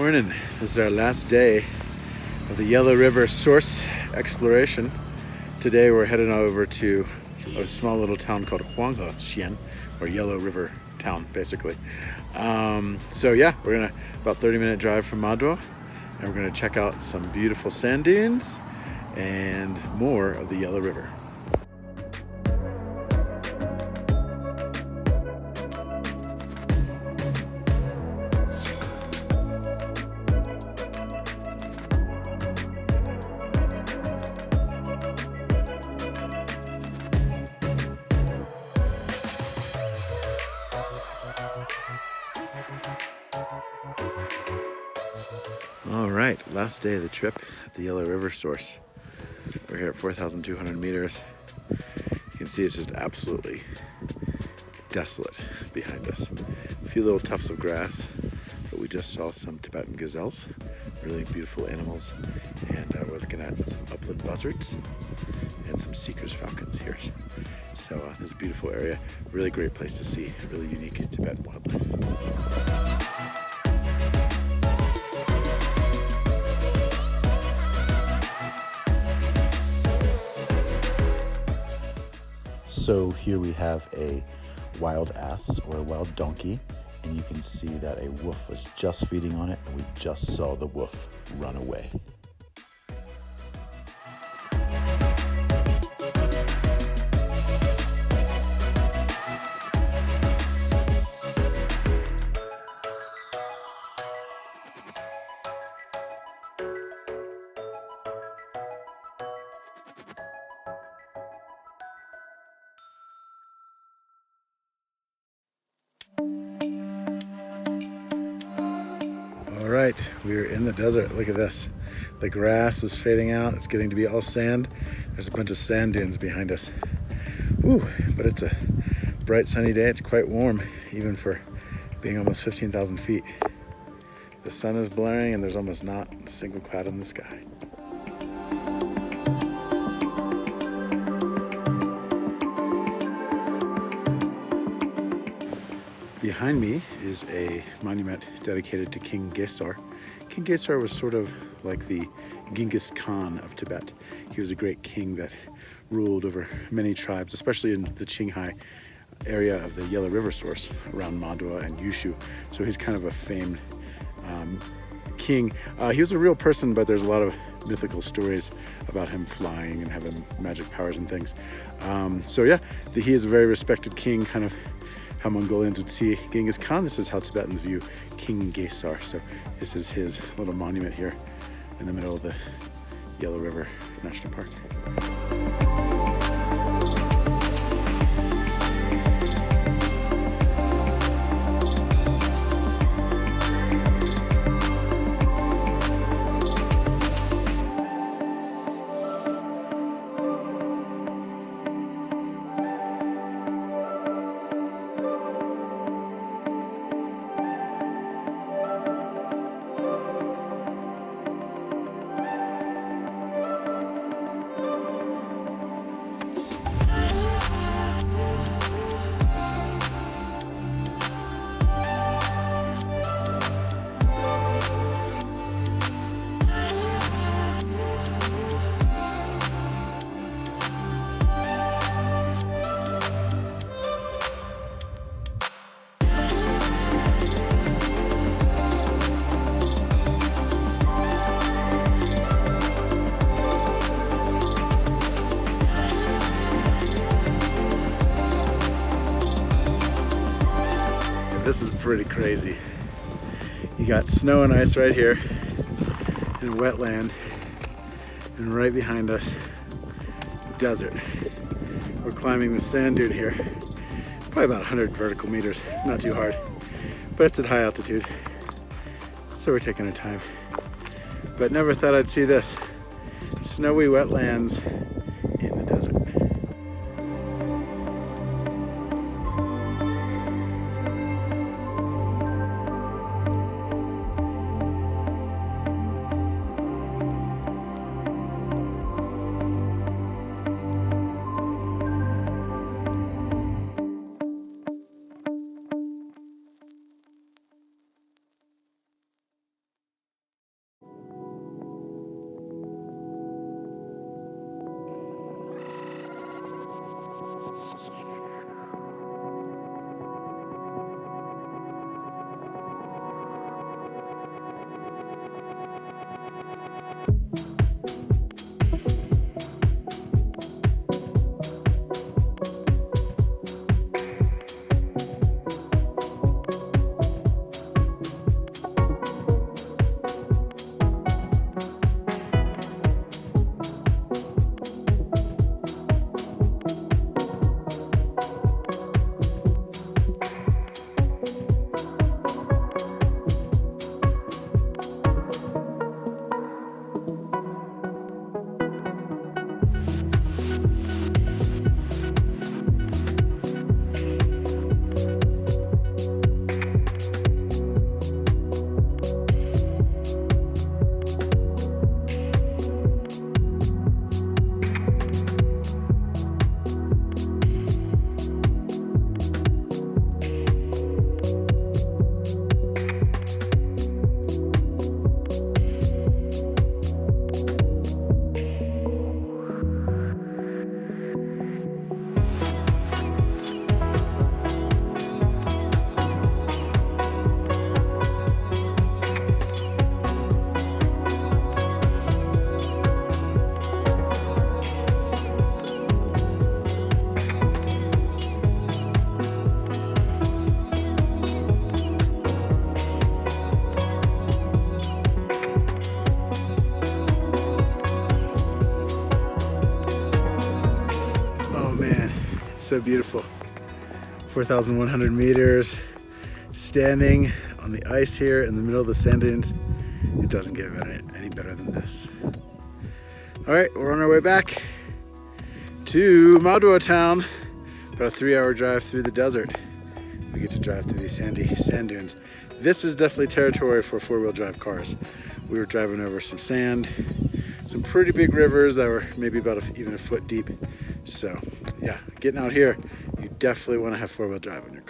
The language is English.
Morning. This is our last day of the Yellow River source exploration. Today we're heading over to a small little town called Qinghai, or Yellow River town, basically. So yeah, we're gonna about 30-minute drive from Maduo, and we're gonna check out some beautiful sand dunes and more of the Yellow River. All right, last day of the trip at the Yellow River source. We're here at 4,200 meters. You can see it's just absolutely desolate behind us. A few little tufts of grass, but we just saw some Tibetan gazelles, really beautiful animals, and we're looking at some upland buzzards and some seeker's falcons here. So this is a beautiful area, really great place to see, really unique Tibetan wildlife. So here we have a wild ass or a wild donkey, and you can see that a wolf was just feeding on it, and we just saw the wolf run away. All right, we're in the desert. Look at this. The grass is fading out. It's getting to be all sand. There's a bunch of sand dunes behind us. Ooh, but it's a bright sunny day. It's quite warm, even for being almost 15,000 feet. The sun is blaring and there's almost not a single cloud in the sky. Behind me is a monument dedicated to King Gesar. King Gesar was sort of like the Genghis Khan of Tibet. He was a great king that ruled over many tribes, especially in the Qinghai area of the Yellow River source around Maduo and Yushu. So he's kind of a famed king. He was a real person, but there's a lot of mythical stories about him flying and having magic powers and things. So yeah, he is a very respected king, kind of how Mongolians would see Genghis Khan. This is how Tibetans view King Gesar. So this is his little monument here in the middle of the Yellow River National Park. This is pretty crazy. You got snow and ice right here and wetland, and right behind us, desert. We're climbing the sand dune here, probably about 100 vertical meters, not too hard, but it's at high altitude, so we're taking our time. But never thought I'd see this. Snowy wetlands in the desert. so beautiful. 4,100 meters, standing on the ice here in the middle of the sand dunes. It doesn't get any better than this. All right, we're on our way back to Maduo town. About a 3-hour drive through the desert. We get to drive through these sandy sand dunes. This is definitely territory for 4-wheel drive cars. We were driving over some sand, some pretty big rivers that were maybe about even a foot deep. So yeah, getting out here, you definitely want to have 4-wheel drive on your